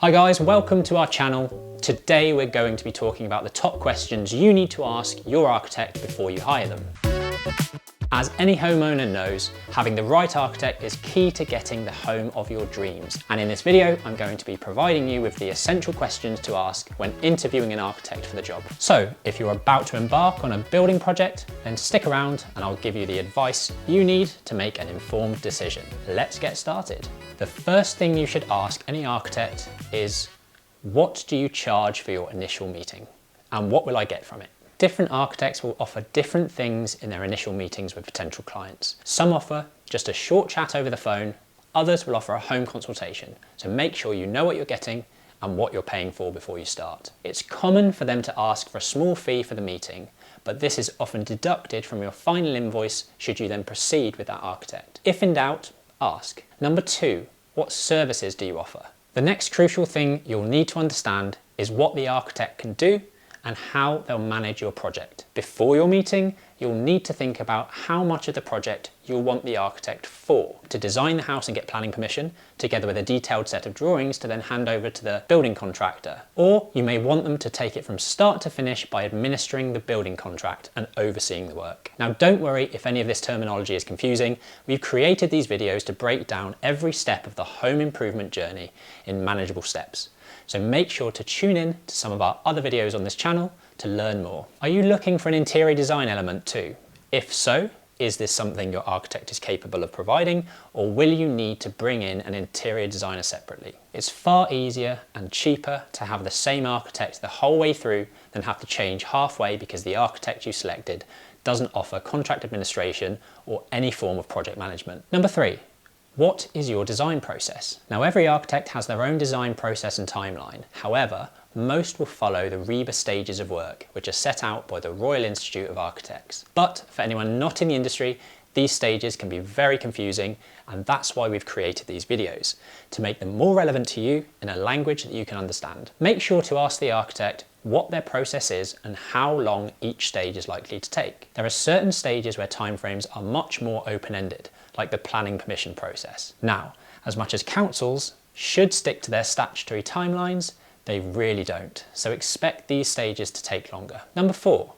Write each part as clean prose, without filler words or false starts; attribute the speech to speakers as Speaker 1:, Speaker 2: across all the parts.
Speaker 1: Hi guys, welcome to our channel. Today we're going to be talking about the top questions you need to ask your architect before you hire them. As any homeowner knows, having the right architect is key to getting the home of your dreams. And in this video, I'm going to be providing you with the essential questions to ask when interviewing an architect for the job. So if you're about to embark on a building project, then stick around and I'll give you the advice you need to make an informed decision. Let's get started. The first thing you should ask any architect is, what do you charge for your initial meeting? And what will I get from it? Different architects will offer different things in their initial meetings with potential clients. Some offer just a short chat over the phone, others will offer a home consultation. So make sure you know what you're getting and what you're paying for before you start. It's common for them to ask for a small fee for the meeting, but this is often deducted from your final invoice should you then proceed with that architect. If in doubt, ask. Number 2, what services do you offer? The next crucial thing you'll need to understand is what the architect can do and how they'll manage your project. Before your meeting, you'll need to think about how much of the project you'll want the architect for. To design the house and get planning permission, together with a detailed set of drawings to then hand over to the building contractor. Or you may want them to take it from start to finish by administering the building contract and overseeing the work. Now don't worry if any of this terminology is confusing. We've created these videos to break down every step of the home improvement journey in manageable steps. So make sure to tune in to some of our other videos on this channel to learn more. Are you looking for an interior design element too? If so, is this something your architect is capable of providing, or will you need to bring in an interior designer separately? It's far easier and cheaper to have the same architect the whole way through than have to change halfway because the architect you selected doesn't offer contract administration or any form of project management. Number 3. What is your design process? Now every architect has their own design process and timeline. However, most will follow the RIBA stages of work, which are set out by the Royal Institute of Architects. But for anyone not in the industry, these stages can be very confusing, and that's why we've created these videos, to make them more relevant to you in a language that you can understand. Make sure to ask the architect what their process is and how long each stage is likely to take. There are certain stages where timeframes are much more open-ended, like the planning permission process. Now, as much as councils should stick to their statutory timelines, they really don't. So expect these stages to take longer. Number 4,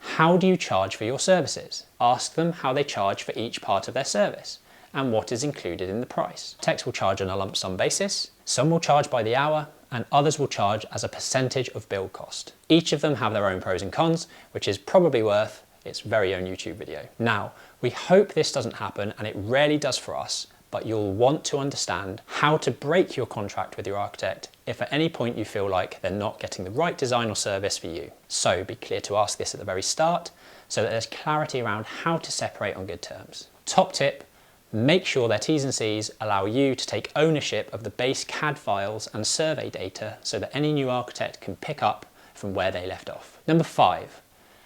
Speaker 1: how do you charge for your services? Ask them how they charge for each part of their service and what is included in the price. Architects will charge on a lump sum basis, some will charge by the hour, and others will charge as a percentage of build cost. Each of them have their own pros and cons, which is probably worth its very own YouTube video. Now, we hope this doesn't happen, and it rarely does for us, but you'll want to understand how to break your contract with your architect if at any point you feel like they're not getting the right design or service for you. So be clear to ask this at the very start so that there's clarity around how to separate on good terms. Top tip, make sure their T's and C's allow you to take ownership of the base CAD files and survey data so that any new architect can pick up from where they left off. Number 5,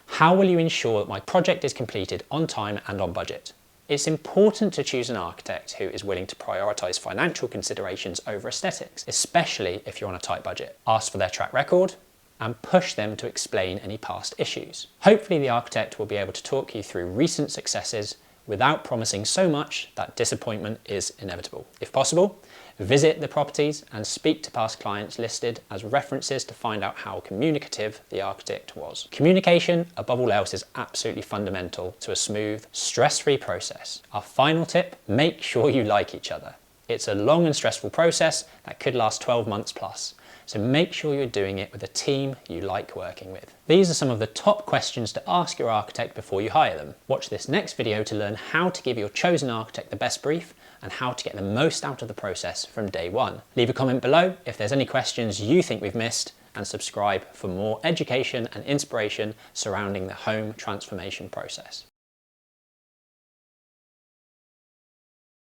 Speaker 1: how will you ensure that my project is completed on time and on budget? It's important to choose an architect who is willing to prioritise financial considerations over aesthetics, especially if you're on a tight budget. Ask for their track record and push them to explain any past issues. Hopefully the architect will be able to talk you through recent successes without promising so much that disappointment is inevitable. If possible, visit the properties and speak to past clients listed as references to find out how communicative the architect was. Communication, above all else, is absolutely fundamental to a smooth, stress-free process. Our final tip, make sure you like each other. It's a long and stressful process that could last 12 months plus. So make sure you're doing it with a team you like working with. These are some of the top questions to ask your architect before you hire them. Watch this next video to learn how to give your chosen architect the best brief and how to get the most out of the process from day one. Leave a comment below if there's any questions you think we've missed, and subscribe for more education and inspiration surrounding the home transformation process.